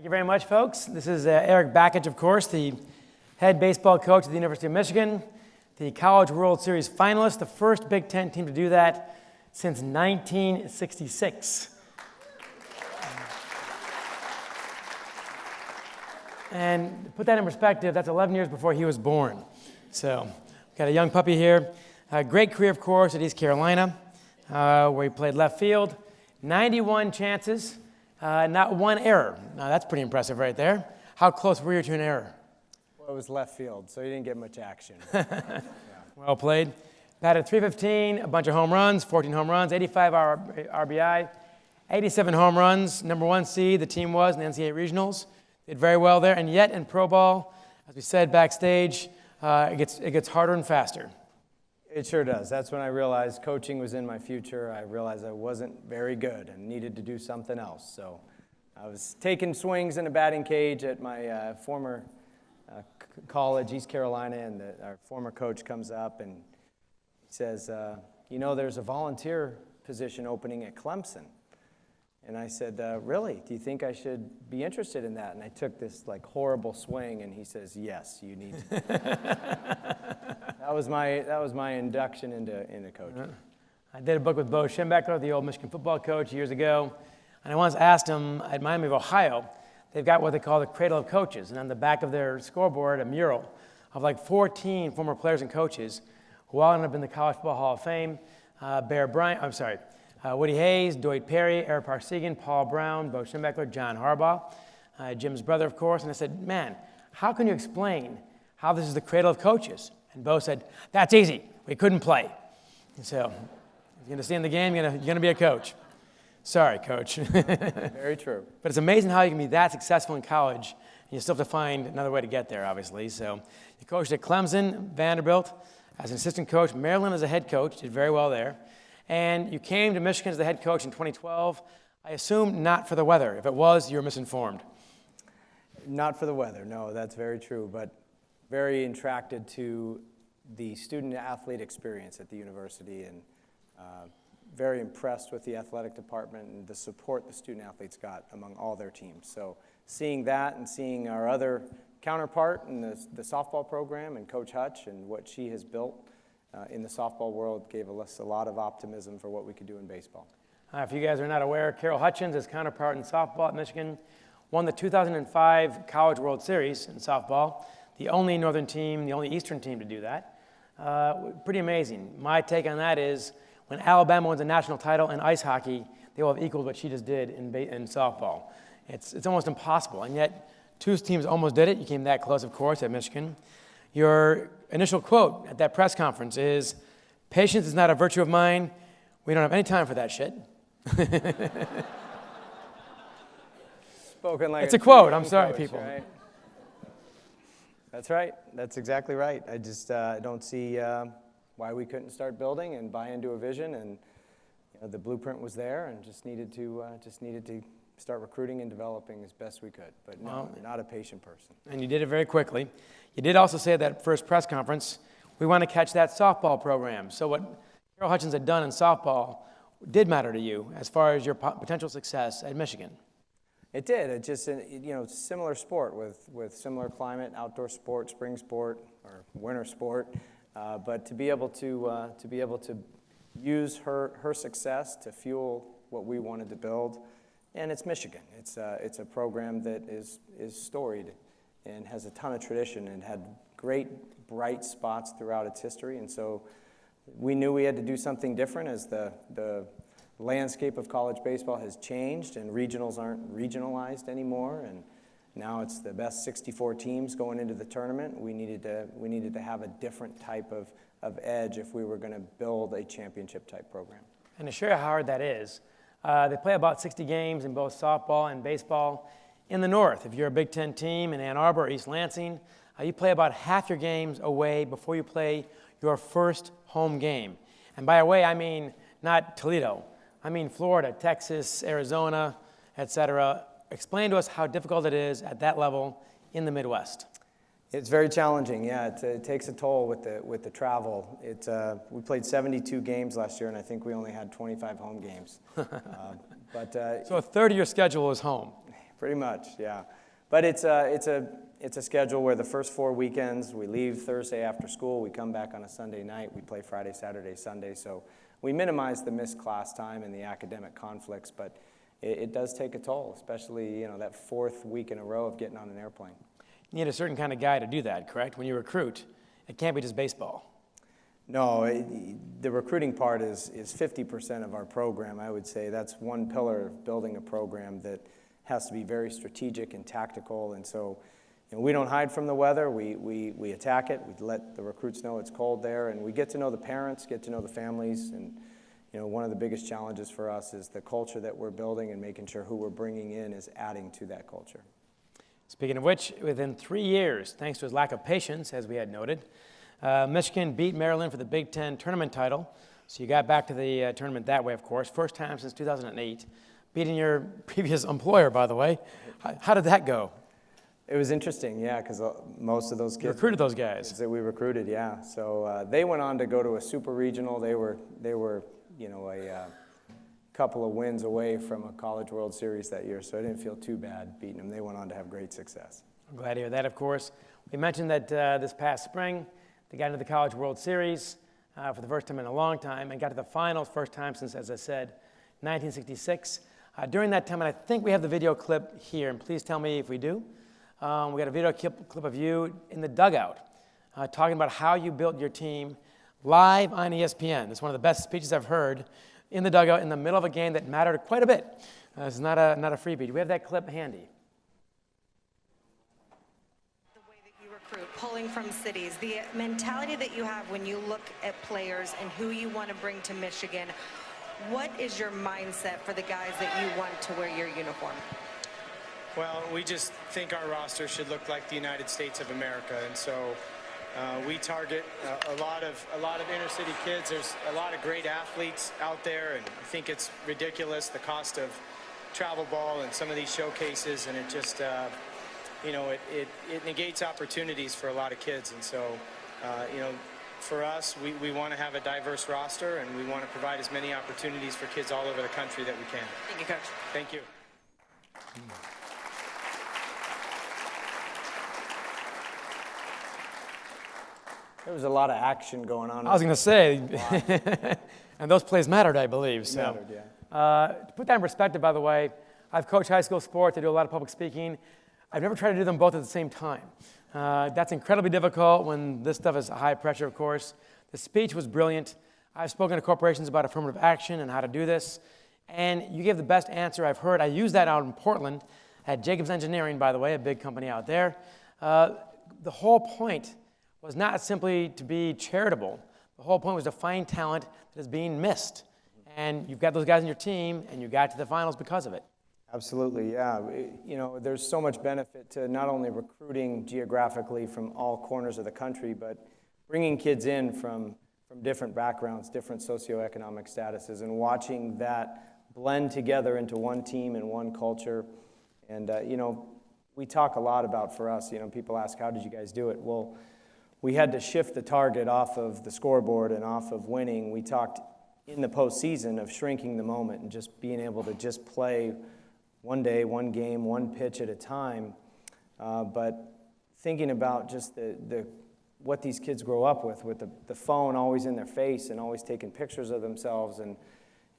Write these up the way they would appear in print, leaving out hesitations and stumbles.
Thank you very much, folks. This is Erik Bakich, of course, the head baseball coach at the University of Michigan, the College World Series finalist, the first Big Ten team to do that since 1966. And to put that in perspective, that's 11 years before he was born. So, got a young puppy here. A great career, of course, at East Carolina, where he played left field. 91 chances. Not one error. Now, that's pretty impressive right there. How close were you to an error? Well, it was left field, so you didn't get much action. Yeah. Well played. Batted .315, a bunch of home runs, 14 home runs, 85 RBI, 87 home runs. Number one seed, the team was in the NCAA regionals. Did very well there, and yet in pro ball, as we said backstage, it gets harder and faster. It sure does. That's when I realized coaching was in my future. I realized I wasn't very good and needed to do something else. So I was taking swings in a batting cage at my former college, East Carolina, and our former coach comes up and says, there's a volunteer position opening at Clemson. And I said, really? Do you think I should be interested in that? And I took this horrible swing, and he says, yes, you need to. That was my induction into coaching. I did a book with Bo Schembechler, the old Michigan football coach, years ago. And I once asked him, at Miami of Ohio, they've got what they call the Cradle of Coaches. And on the back of their scoreboard, a mural of 14 former players and coaches who all ended up in the College Football Hall of Fame. Woody Hayes, Dwight Perry, Eric Parsegian, Paul Brown, Bo Schembechler, John Harbaugh, Jim's brother, of course. And I said, man, how can you explain how this is the cradle of coaches? And Bo said, that's easy. We couldn't play. And so, you're going to stay in the game, you're going to be a coach. Sorry, coach. Very true. But it's amazing how you can be that successful in college, and you still have to find another way to get there, obviously. So, you coached at Clemson, Vanderbilt, as an assistant coach, Maryland as a head coach, did very well there. And you came to Michigan as the head coach in 2012. I assume not for the weather. If it was, you were misinformed. Not for the weather, no, that's very true. But very attracted to the student-athlete experience at the university, and very impressed with the athletic department and the support the student-athletes got among all their teams. So seeing that and seeing our other counterpart in the softball program and Coach Hutch and what she has built in the softball world gave us a lot of optimism for what we could do in baseball. If you guys are not aware, Carol Hutchins, his counterpart in softball at Michigan, won the 2005 College World Series in softball, the only northern team, the only eastern team to do that. Pretty amazing. My take on that is when Alabama wins a national title in ice hockey, they will have equaled what she just did in softball. It's almost impossible, and yet two teams almost did it. You came that close, of course, at Michigan. Your initial quote at that press conference is, patience is not a virtue of mine. We don't have any time for that shit. Spoken like it's a quote. I'm sorry, coach, people. Right? That's right. That's exactly right. I just don't see why we couldn't start building and buy into a vision. And the blueprint was there, and just needed to start recruiting and developing as best we could. But no, I'm not a patient person. And you did it very quickly. You did also say at that first press conference, we want to catch that softball program. So what Carol Hutchins had done in softball did matter to you as far as your potential success at Michigan. It did. It just, similar sport with similar climate, outdoor sport, spring sport, or winter sport. But to be able to use her success to fuel what we wanted to build, and it's Michigan. It's a program that is storied and has a ton of tradition and had great bright spots throughout its history. And so we knew we had to do something different as the landscape of college baseball has changed and regionals aren't regionalized anymore. And now it's the best 64 teams going into the tournament. We needed to have a different type of edge if we were going to build a championship type program. And to show you how hard that is, they play about 60 games in both softball and baseball in the north. If you're a Big Ten team in Ann Arbor or East Lansing, you play about half your games away before you play your first home game. And by away, I mean not Toledo. I mean Florida, Texas, Arizona, etc. Explain to us how difficult it is at that level in the Midwest. It's very challenging, yeah. It takes a toll with the travel. We played 72 games last year, and I think we only had 25 home games. So a third of your schedule is home. Pretty much, yeah. But it's a schedule where the first 4 weekends, we leave Thursday after school, we come back on a Sunday night, we play Friday, Saturday, Sunday. So we minimize the missed class time and the academic conflicts, but it does take a toll, especially, that 4th week in a row of getting on an airplane. You need a certain kind of guy to do that, correct? When you recruit, it can't be just baseball. No, the recruiting part is 50% of our program, I would say. That's one pillar of building a program that has to be very strategic and tactical. And so we don't hide from the weather. We attack it. We let the recruits know it's cold there. And we get to know the parents, get to know the families. And one of the biggest challenges for us is the culture that we're building and making sure who we're bringing in is adding to that culture. Speaking of which, within 3 years, thanks to his lack of patience, as we had noted, Michigan beat Maryland for the Big Ten tournament title. So you got back to the tournament that way, of course. First time since 2008. Beating your previous employer, by the way. How did that go? It was interesting, yeah, because most of those kids... You recruited those guys. That we recruited, yeah. So they went on to go to a super regional. They were a couple of wins away from a College World Series that year, so I didn't feel too bad beating them. They went on to have great success. I'm glad to hear that, of course. We mentioned that this past spring, they got into the College World Series for the first time in a long time and got to the finals, first time since, as I said, 1966. During that time, and I think we have the video clip here, and please tell me if we do. We got a video clip of you in the dugout talking about how you built your team live on ESPN. It's one of the best speeches I've heard in the dugout in the middle of a game that mattered quite a bit. It's not a freebie. Do we have that clip handy? The way that you recruit, pulling from cities, the mentality that you have when you look at players and who you want to bring to Michigan, what is your mindset for the guys that you want to wear your uniform? Well, we just think our roster should look like the United States of America, and so we target a lot of inner city kids. There's a lot of great athletes out there, and I think it's ridiculous the cost of travel ball and some of these showcases, and it just it negates opportunities for a lot of kids, and so for us, we want to have a diverse roster, and we want to provide as many opportunities for kids all over the country that we can. Thank you, Coach. Thank you. There was a lot of action going on. I was going to say, and those plays mattered, I believe. It mattered, yeah. To put that in perspective, by the way, I've coached high school sports. I do a lot of public speaking. I've never tried to do them both at the same time. That's incredibly difficult when this stuff is high pressure, of course. The speech was brilliant. I've spoken to corporations about affirmative action and how to do this. And you gave the best answer I've heard. I used that out in Portland at Jacobs Engineering, by the way, a big company out there. The whole point was not simply to be charitable. The whole point was to find talent that is being missed. And you've got those guys on your team, and you got to the finals because of it. Absolutely, yeah. There's so much benefit to not only recruiting geographically from all corners of the country, but bringing kids in from different backgrounds, different socioeconomic statuses, and watching that blend together into one team and one culture. And, we talk a lot about, for us, people ask, how did you guys do it? Well, we had to shift the target off of the scoreboard and off of winning. We talked in the postseason of shrinking the moment and just being able to just play one day, one game, one pitch at a time. But thinking about just what these kids grow up with the phone always in their face and always taking pictures of themselves and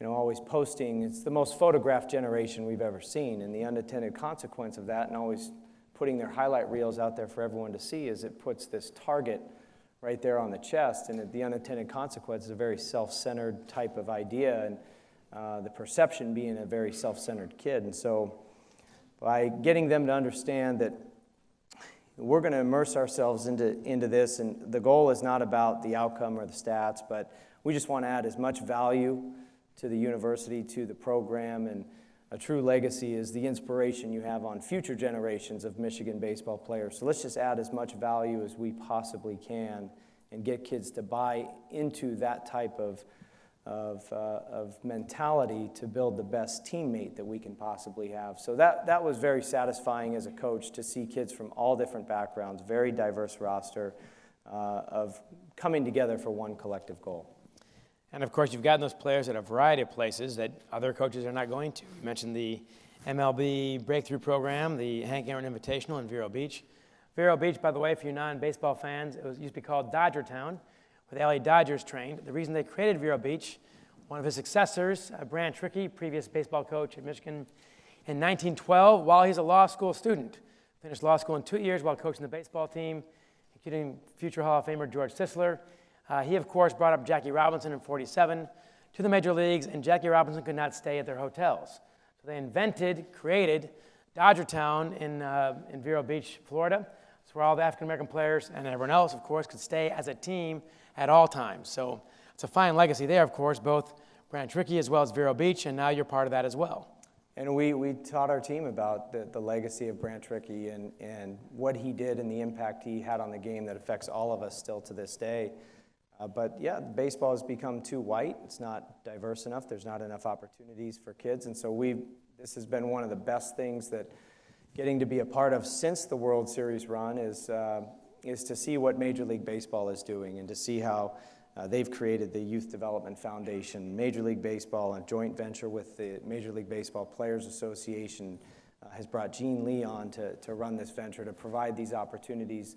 always posting. It's the most photographed generation we've ever seen, and the unintended consequence of that, and always putting their highlight reels out there for everyone to see, is it puts this target right there on the chest, and the unintended consequence is a very self-centered type of idea, and the perception being a very self-centered kid. And so by getting them to understand that we're going to immerse ourselves into this, and the goal is not about the outcome or the stats, but we just want to add as much value to the university, to the program, and a true legacy is the inspiration you have on future generations of Michigan baseball players. So let's just add as much value as we possibly can and get kids to buy into that type of mentality to build the best teammate that we can possibly have. So that was very satisfying as a coach to see kids from all different backgrounds, very diverse roster of coming together for one collective goal. And of course, you've gotten those players at a variety of places that other coaches are not going to. You mentioned the MLB breakthrough program, the Hank Aaron Invitational in Vero Beach. Vero Beach, by the way, for you non-baseball fans, it used to be called Dodger Town, where the LA Dodgers trained. The reason they created Vero Beach, one of his successors, Branch Rickey, previous baseball coach at Michigan, in 1912, while he's a law school student. Finished law school in 2 years while coaching the baseball team, including future Hall of Famer George Sisler. He, of course, brought up Jackie Robinson in '47 to the major leagues, and Jackie Robinson could not stay at their hotels. So they created Dodger Town in Vero Beach, Florida. It's where all the African-American players and everyone else, of course, could stay as a team at all times. So it's a fine legacy there, of course, both Branch Rickey as well as Vero Beach, and now you're part of that as well. And we taught our team about the legacy of Branch Rickey and what he did and the impact he had on the game that affects all of us still to this day. But yeah, baseball has become too white. It's not diverse enough. There's not enough opportunities for kids. And so this has been one of the best things that getting to be a part of since the World Series run is to see what Major League Baseball is doing and to see how they've created the Youth Development Foundation. Major League Baseball, a joint venture with the Major League Baseball Players Association, has brought Gene Lee on to run this venture, to provide these opportunities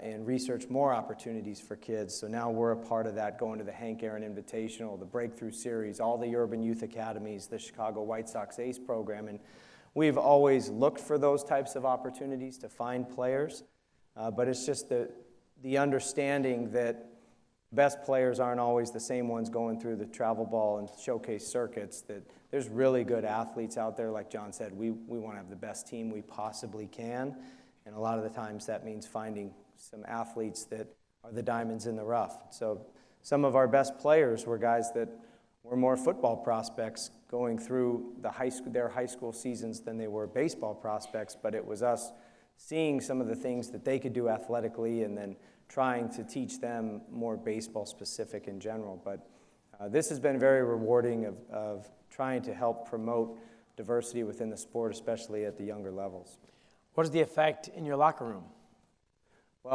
and research more opportunities for kids. So now we're a part of that, going to the Hank Aaron Invitational, the Breakthrough Series, all the Urban Youth Academies, the Chicago White Sox ACE program. And we've always looked for those types of opportunities to find players, but it's just the understanding that best players aren't always the same ones going through the travel ball and showcase circuits, that there's really good athletes out there. Like John said, we want to have the best team we possibly can, and a lot of the times that means finding some athletes that are the diamonds in the rough. So some of our best players were guys that were more football prospects going through their high school seasons than they were baseball prospects, but it was us seeing some of the things that they could do athletically and then trying to teach them more baseball specific in general. But this has been very rewarding of trying to help promote diversity within the sport, especially at the younger levels. What is the effect in your locker room? Well,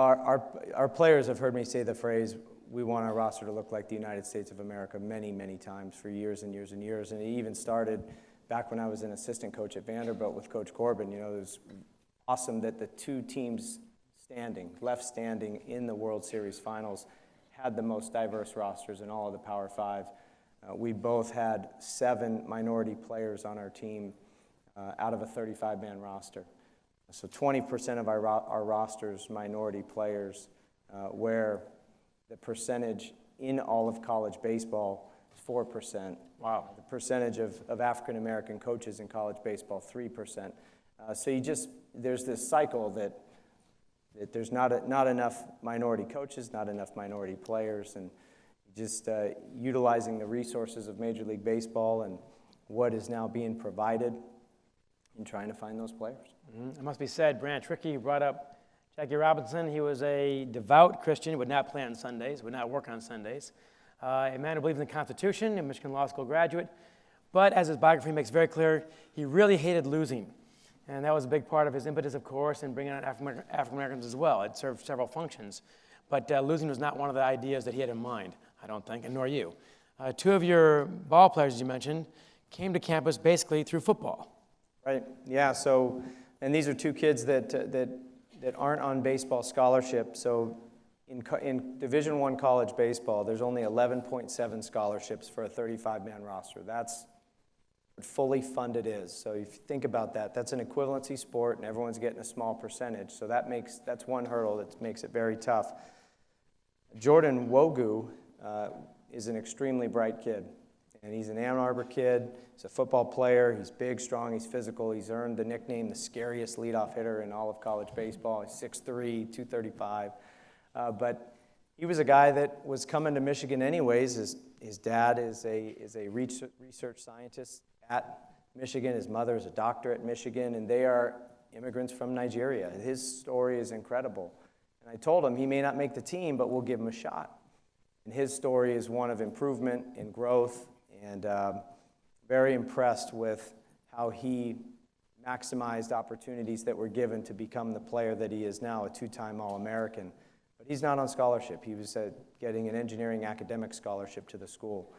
our players have heard me say the phrase, we want our roster to look like the United States of America many, many times for years and years and years. And it even started back when I was an assistant coach at Vanderbilt with Coach Corbin. You know, it was awesome that the two teams left standing in the World Series finals had the most diverse rosters in all of the Power Five. We both had 7 minority players on our team out of a 35-man roster. So 20% of our roster's minority players, where the percentage in all of college baseball is 4%. Wow. The percentage of African-American coaches in college baseball, 3%. So there's this cycle that there's not enough minority coaches, not enough minority players, and just utilizing the resources of Major League Baseball and what is now being provided and trying to find those players. Mm-hmm. It must be said, Branch Rickey brought up Jackie Robinson. He was a devout Christian, would not play on Sundays, would not work on Sundays. A man who believed in the Constitution, a Michigan Law School graduate. But as his biography makes very clear, he really hated losing. And that was a big part of his impetus, of course, in bringing on African-Americans as well. It served several functions. But losing was not one of the ideas that he had in mind, I don't think, and nor you. 2 of your ball players, as you mentioned, came to campus basically through football. Right, yeah, so, and these are 2 kids that aren't on baseball scholarship. So in Division I college baseball, there's only 11.7 scholarships for a 35-man roster. That's what fully funded is. So if you think about that, that's an equivalency sport, and everyone's getting a small percentage. So that's one hurdle that makes it very tough. Jordan Wogu is an extremely bright kid, and he's an Ann Arbor kid. He's a football player. He's big, strong, he's physical. He's earned the nickname the scariest leadoff hitter in all of college baseball. He's 6'3", 235. But he was a guy that was coming to Michigan anyways. His dad is a research scientist at Michigan. His mother is a doctor at Michigan, and they are immigrants from Nigeria. His story is incredible. And I told him he may not make the team, but we'll give him a shot. And his story is one of improvement and growth, and very impressed with how he maximized opportunities that were given to become the player that he is now, a 2-time All-American. But he's not on scholarship. He was getting an engineering academic scholarship to the school.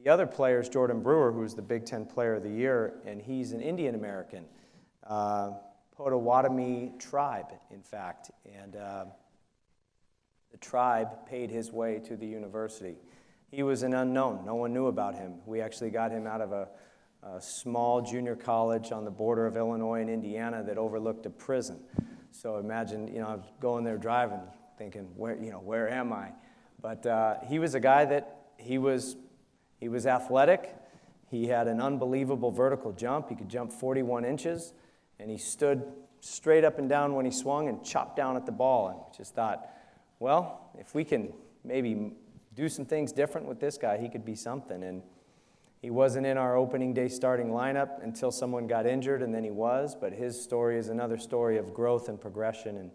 The other player is Jordan Brewer, who's the Big Ten Player of the Year, and he's an Indian American, Potawatomi tribe, in fact, and the tribe paid his way to the university. He was an unknown. No one knew about him. We actually got him out of a small junior college on the border of Illinois and Indiana that overlooked a prison. So imagine, I was going there driving, thinking, where am I? But he was a guy that he was athletic. He had an unbelievable vertical jump. He could jump 41 inches, and he stood straight up and down when he swung and chopped down at the ball. And just thought, well, if we can maybe do some things different with this guy, he could be something. And he wasn't in our opening day starting lineup until someone got injured, and then he was. But his story is another story of growth and progression. And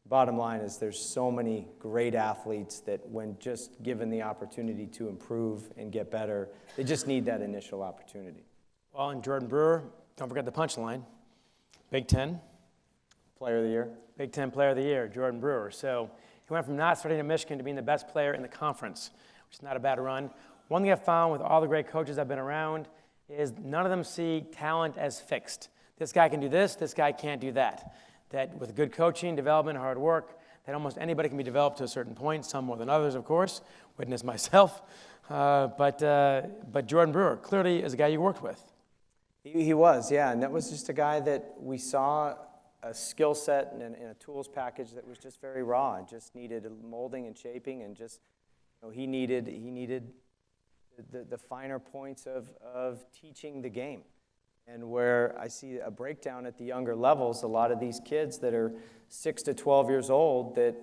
bottom line is there's so many great athletes that when just given the opportunity to improve and get better, they just need that initial opportunity. Well, and Jordan Brewer, don't forget the punchline. Big Ten. Player of the Year. Big Ten Player of the Year, Jordan Brewer. So he went from not starting at Michigan to being the best player in the conference, which is not a bad run. One thing I've found with all the great coaches I've been around is none of them see talent as fixed. This guy can do this guy can't do that. That with good coaching, development, hard work, that almost anybody can be developed to a certain point, some more than others, of course, witness myself. But Jordan Brewer clearly is a guy you worked with. He was, yeah, and that was just a guy that we saw a skill set and a tools package that was just very raw and just needed molding and shaping, and just he needed the finer points of teaching the game. And where I see a breakdown at the younger levels, a lot of these kids that are 6 to 12 years old that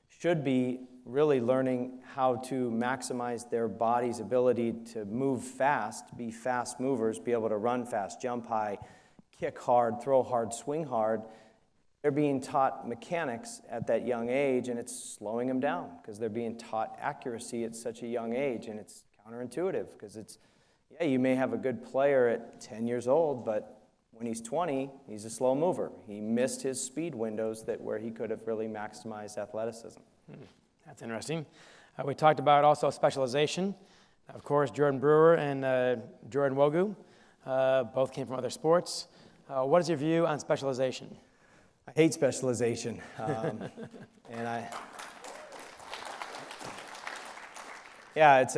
should be really learning how to maximize their body's ability to move fast, be fast movers, be able to run fast, jump high, kick hard, throw hard, swing hard. They're being taught mechanics at that young age, and it's slowing them down because they're being taught accuracy at such a young age, and it's counterintuitive because you may have a good player at 10 years old, but when he's 20, he's a slow mover. He missed his speed windows where he could have really maximized athleticism. That's interesting. We talked about also specialization. Of course, Jordan Brewer and Jordan Wogu both came from other sports. What is your view on specialization? I hate specialization, it's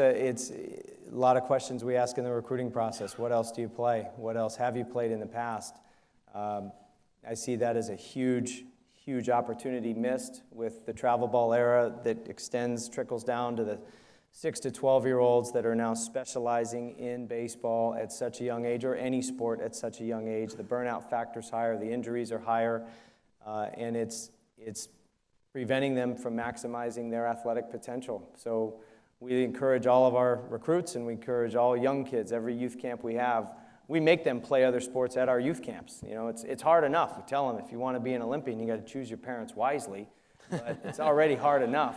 a lot of questions we ask in the recruiting process. What else do you play? What else have you played in the past? I see that as a huge opportunity missed with the travel ball era that trickles down to the 6 to 12-year-olds that are now specializing in baseball at such a young age, or any sport at such a young age. The burnout factor's higher, the injuries are higher, and it's preventing them from maximizing their athletic potential. So we encourage all of our recruits, and we encourage all young kids, every youth camp we have, we make them play other sports at our youth camps. It's hard enough. We tell them if you want to be an Olympian, you got to choose your parents wisely, but it's already hard enough.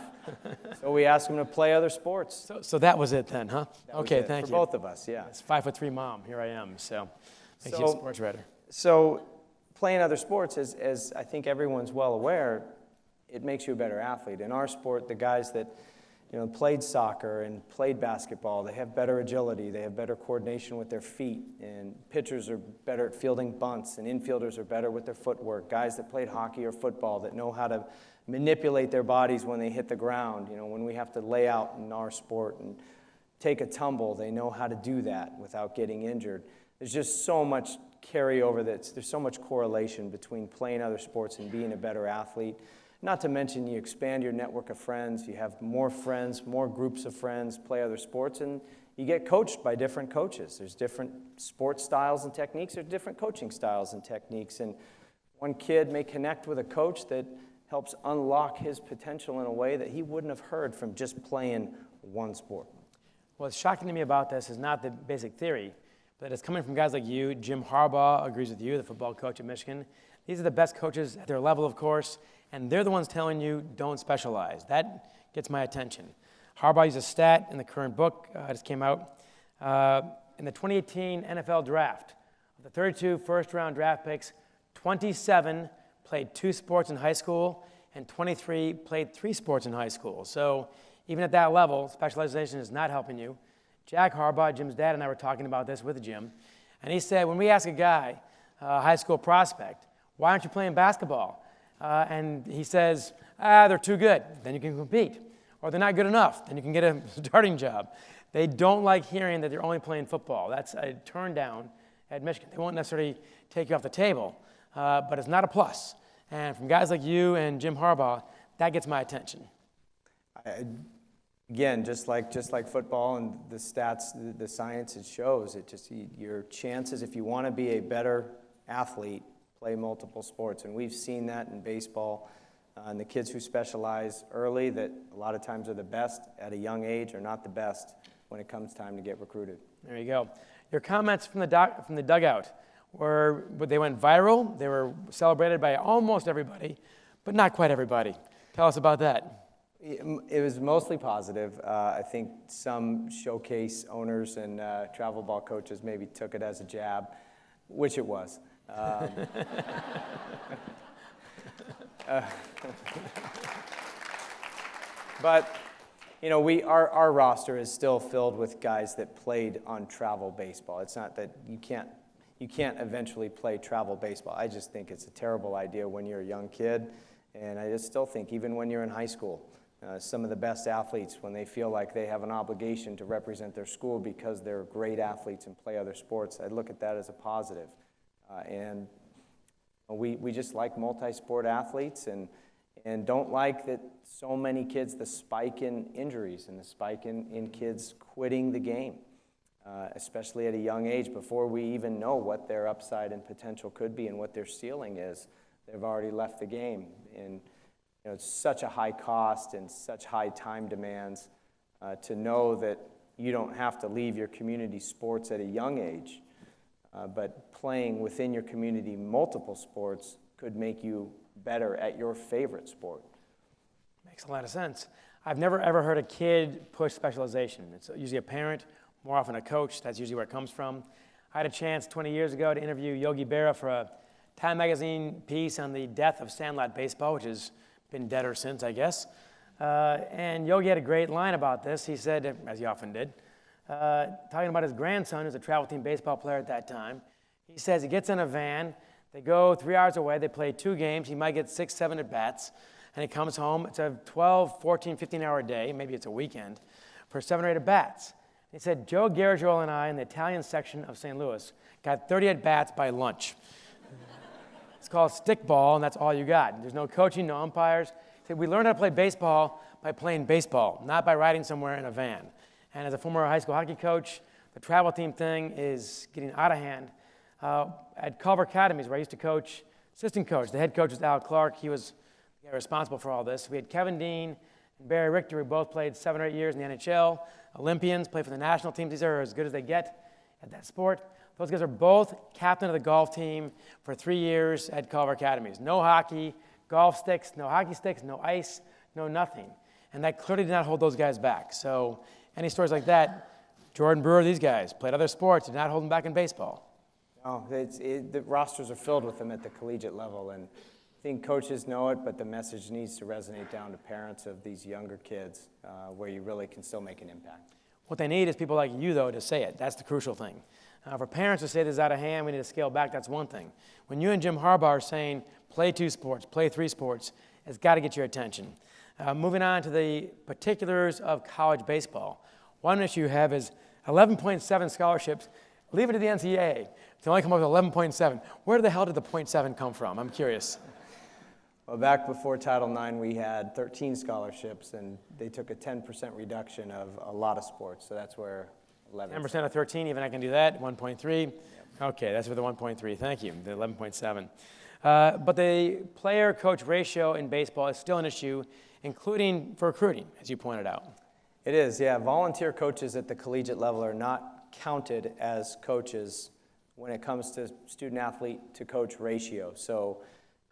So we ask them to play other sports. So that was it then, huh? Okay, thank you. For both of us, yeah. It's 5'3" mom. Here I am. So makes you a sports writer. So playing other sports, as I think everyone's well aware, it makes you a better athlete. In our sport, the guys that played soccer and played basketball, they have better agility, they have better coordination with their feet, and pitchers are better at fielding bunts, and infielders are better with their footwork. Guys that played hockey or football that know how to manipulate their bodies when they hit the ground. When we have to lay out in our sport and take a tumble, they know how to do that without getting injured. There's just so much carryover, there's so much correlation between playing other sports and being a better athlete. Not to mention you expand your network of friends, you have more friends, more groups of friends, play other sports, and you get coached by different coaches. There's different sports styles and techniques, there's different coaching styles and techniques, and one kid may connect with a coach that helps unlock his potential in a way that he wouldn't have heard from just playing one sport. What's shocking to me about this is not the basic theory, but it's coming from guys like you. Jim Harbaugh agrees with you, the football coach at Michigan. These are the best coaches at their level, of course, and they're the ones telling you don't specialize. That gets my attention. Harbaugh used a stat in the current book, just came out. In the 2018 NFL draft, of the 32 first-round draft picks, 27 played 2 sports in high school, and 23 played 3 sports in high school. So even at that level, specialization is not helping you. Jack Harbaugh, Jim's dad, and I were talking about this with Jim, and he said, when we ask a guy, a high school prospect, why aren't you playing basketball? And he says, they're too good. Then you can compete. Or they're not good enough. Then you can get a starting job. They don't like hearing that they're only playing football. That's a turn down at Michigan. They won't necessarily take you off the table, but it's not a plus. And from guys like you and Jim Harbaugh, that gets my attention. Again, just like football and the stats, the science, it shows it just your chances, if you want to be a better athlete, play multiple sports. And we've seen that in baseball. And the kids who specialize early, that a lot of times are the best at a young age, are not the best when it comes time to get recruited. There you go. Your comments from the dugout they went viral. They were celebrated by almost everybody, but not quite everybody. Tell us about that. It was mostly positive. I think some showcase owners and travel ball coaches maybe took it as a jab, which it was. But you know, our roster is still filled with guys that played on travel baseball. It's not that you can't eventually play travel baseball. I just think it's a terrible idea when you're a young kid, and I just still think even when you're in high school, some of the best athletes, when they feel like they have an obligation to represent their school because they're great athletes and play other sports, I look at that as a positive. And we just like multi-sport athletes and don't like that so many kids, the spike in injuries and the spike in kids quitting the game, especially at a young age, before we even know what their upside and potential could be and what their ceiling is. They've already left the game. And you know, it's such a high cost and such high time demands to know that you don't have to leave your community sports at a young age, but playing within your community multiple sports could make you better at your favorite sport. Makes a lot of sense. I've never ever heard a kid push specialization. It's usually a parent, more often a coach. That's usually where it comes from. I had a chance 20 years ago to interview Yogi Berra for a Time magazine piece on the death of sandlot baseball, which has been deader since, I guess. And Yogi had a great line about this. He said, as he often did, talking about his grandson, who's a travel team baseball player at that time. He says he gets in a van, they go 3 hours away, they play 2 games, he might get 6, 7 at-bats, and he comes home. It's a 12, 14, 15-hour day, maybe it's a weekend, for 7 or 8 at-bats. He said, Joe Garagiola and I in the Italian section of St. Louis got 30 at-bats by lunch. It's called stickball, and that's all you got. There's no coaching, no umpires. He said, we learned how to play baseball by playing baseball, not by riding somewhere in a van. And as a former high school hockey coach, the travel team thing is getting out of hand. At Culver Academies, where I used to coach, assistant coach, the head coach was Al Clark. He was the guy responsible for all this. We had Kevin Dean and Barry Richter, who both played 7 or 8 years in the NHL. Olympians, played for the national teams. These are as good as they get at that sport. Those guys are both captain of the golf team for 3 years at Culver Academies. No hockey, golf sticks, no hockey sticks, no ice, no nothing. And that clearly did not hold those guys back. So any stories like that, Jordan Brewer, these guys, played other sports, did not hold them back in baseball. No, the rosters are filled with them at the collegiate level, and I think coaches know it, but the message needs to resonate down to parents of these younger kids where you really can still make an impact. What they need is people like you, though, to say it. That's the crucial thing. For parents to say this is out of hand, we need to scale back, that's one thing. When you and Jim Harbaugh are saying, play 2 sports, play 3 sports, it's got to get your attention. Moving on to the particulars of college baseball. One issue you have is 11.7 scholarships. Leave it to the NCAA. They only come up with 11.7. Where the hell did the 0.7 come from? I'm curious. Well, back before Title IX, we had 13 scholarships, and they took a 10% reduction of a lot of sports, so that's where 11. 10% of 13, even I can do that, 1.3. Yep. Okay, that's for the 1.3, thank you, the 11.7. But the player-coach ratio in baseball is still an issue, including for recruiting, as you pointed out. It is, yeah. Volunteer coaches at the collegiate level are not counted as coaches when it comes to student-athlete to coach ratio. So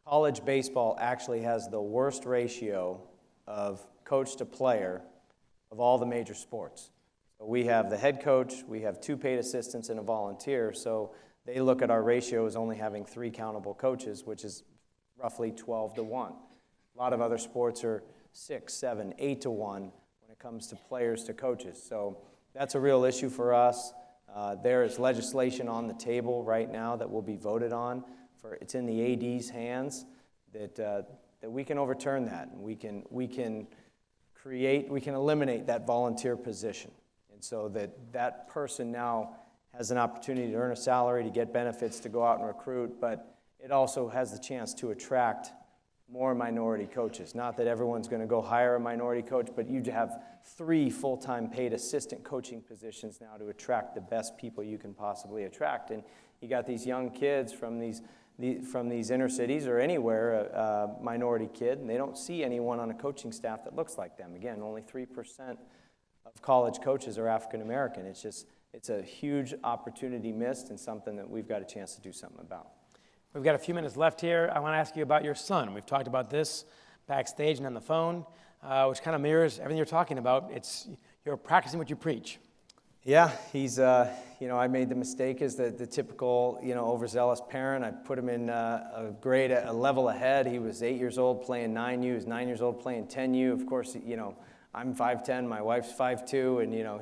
college baseball actually has the worst ratio of coach to player of all the major sports. So we have the head coach, we have 2 paid assistants and a volunteer, so they look at our ratio as only having 3 countable coaches, which is roughly 12 to 1. A lot of other sports are 6, 7, 8 to 1 when it comes to players to coaches. So that's a real issue for us. There is legislation on the table right now that will be voted on. It's in the AD's hands that we can overturn that, and we can eliminate that volunteer position, and so that person now has an opportunity to earn a salary, to get benefits, to go out and recruit, but it also has the chance to attract more minority coaches. Not that everyone's going to go hire a minority coach, but you have 3 full-time paid assistant coaching positions now to attract the best people you can possibly attract. And you got these young kids from these inner cities or anywhere, a minority kid, and they don't see anyone on a coaching staff that looks like them. Again, only 3% of college coaches are African American. It's a huge opportunity missed and something that we've got a chance to do something about. We've got a few minutes left here. I want to ask you about your son. We've talked about this backstage and on the phone, which kind of mirrors everything you're talking about. You're practicing what you preach. Yeah, he's, I made the mistake as the typical, overzealous parent. I put him in a grade, a level ahead. He was 8 years old playing 9U. He was 9 years old playing 10U. Of course, I'm 5'10", my wife's 5'2", and,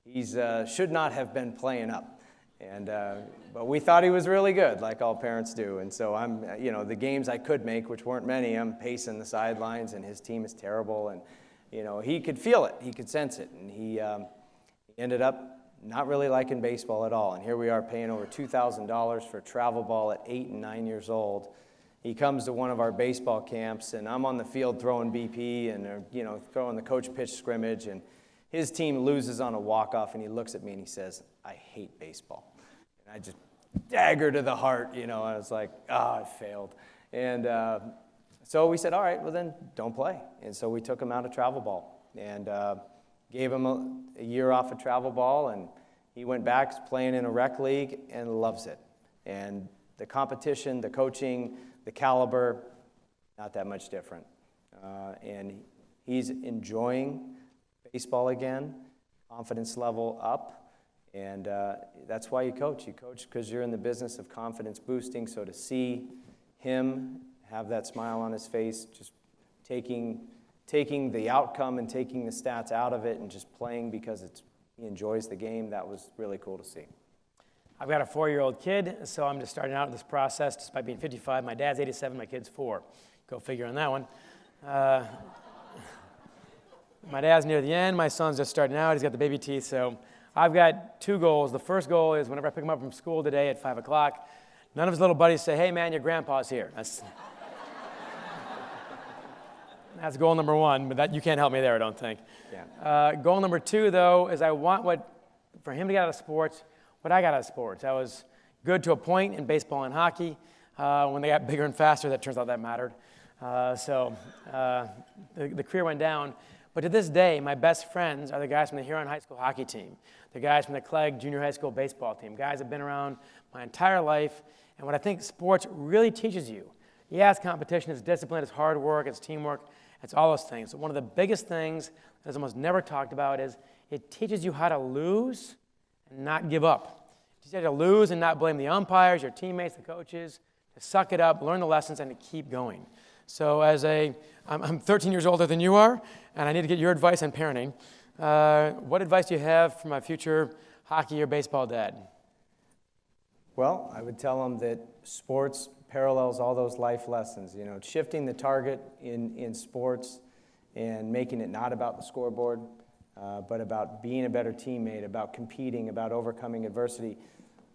he's should not have been playing up. And but we thought he was really good, like all parents do. And so I'm, the games I could make, which weren't many, I'm pacing the sidelines, and his team is terrible. And, he could feel it, he could sense it, and he ended up not really liking baseball at all. And here we are paying over $2,000 for travel ball at 8 and 9 years old. He comes to one of our baseball camps, and I'm on the field throwing BP and, throwing the coach pitch scrimmage, and his team loses on a walk-off, and he looks at me and he says, "I hate baseball." And I just dagger to the heart, I was like, I failed. And so we said, all right, well then don't play. And so we took him out of travel ball and gave him a year off of travel ball, and he went back playing in a rec league and loves it. And the competition, the coaching, the caliber, not that much different. And he's enjoying baseball again, confidence level up, and that's why you coach. You coach because you're in the business of confidence boosting, so to see him have that smile on his face, just taking the outcome and taking the stats out of it and just playing because he enjoys the game, that was really cool to see. I've got a 4-year-old kid, so I'm just starting out in this process despite being 55. My dad's 87, my kid's 4. Go figure on that one. My dad's near the end, my son's just starting out, he's got the baby teeth, so I've got 2 goals. The first goal is whenever I pick him up from school today at 5 o'clock, none of his little buddies say, "Hey man, your grandpa's here." That's goal number 1, but you can't help me there, I don't think. Yeah. Goal number 2, though, is I want for him to get out of sports what I got out of sports. I was good to a point in baseball and hockey. When they got bigger and faster, that turns out that mattered. So the career went down. But to this day, my best friends are the guys from the Huron High School hockey team, the guys from the Clegg Junior High School baseball team, guys that have been around my entire life. And what I think sports really teaches you, it's competition, it's discipline, it's hard work, it's teamwork, it's all those things. So one of the biggest things that's almost never talked about is it teaches you how to lose and not give up. It teaches you how to lose and not blame the umpires, your teammates, the coaches, to suck it up, learn the lessons, and to keep going. So I'm 13 years older than you are, and I need to get your advice on parenting. What advice do you have for my future hockey or baseball dad? Well, I would tell them that sports parallels all those life lessons. Shifting the target in sports and making it not about the scoreboard, but about being a better teammate, about competing, about overcoming adversity.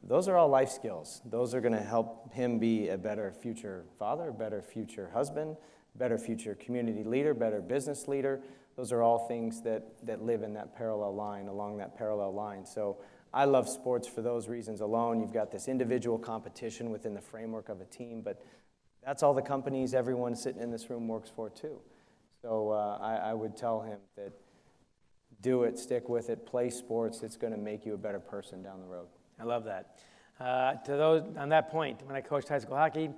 Those are all life skills. Those are going to help him be a better future father, better future husband, better future community leader, better business leader. Those are all things that live in that parallel line, along that parallel line. So I love sports for those reasons alone. You've got this individual competition within the framework of a team, but that's all the companies everyone sitting in this room works for too. So I would tell him that do it, stick with it, play sports. It's going to make you a better person down the road. I love that. To those on that point, when I coached high school hockey,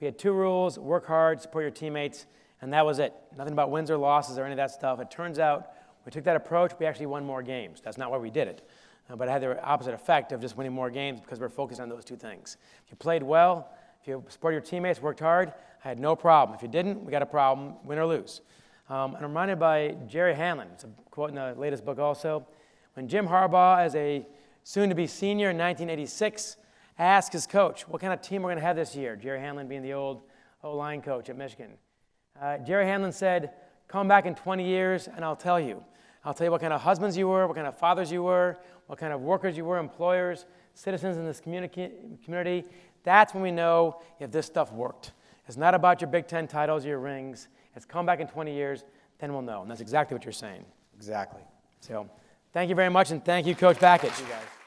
we had 2 rules: work hard, support your teammates, and that was it. Nothing about wins or losses or any of that stuff. It turns out we took that approach, we actually won more games. That's not why we did it, but it had the opposite effect of just winning more games because we're focused on those 2 things. If you played well, if you supported your teammates, worked hard, I had no problem. If you didn't, we got a problem, win or lose. I'm reminded by Jerry Hanlon. It's a quote in the latest book also. when Jim Harbaugh, as a soon-to-be senior in 1986, asked his coach, what kind of team we're going to have this year, Jerry Hanlon being the old O-line coach at Michigan. Jerry Hanlon said, come back in 20 years and I'll tell you. I'll tell you what kind of husbands you were, what kind of fathers you were, what kind of workers you were, employers, citizens in this community. That's when we know if this stuff worked. It's not about your Big Ten titles, your rings. It's come back in 20 years, then we'll know. And that's exactly what you're saying. Exactly. So thank you very much, and thank you, Coach Bakich. Thank you, guys.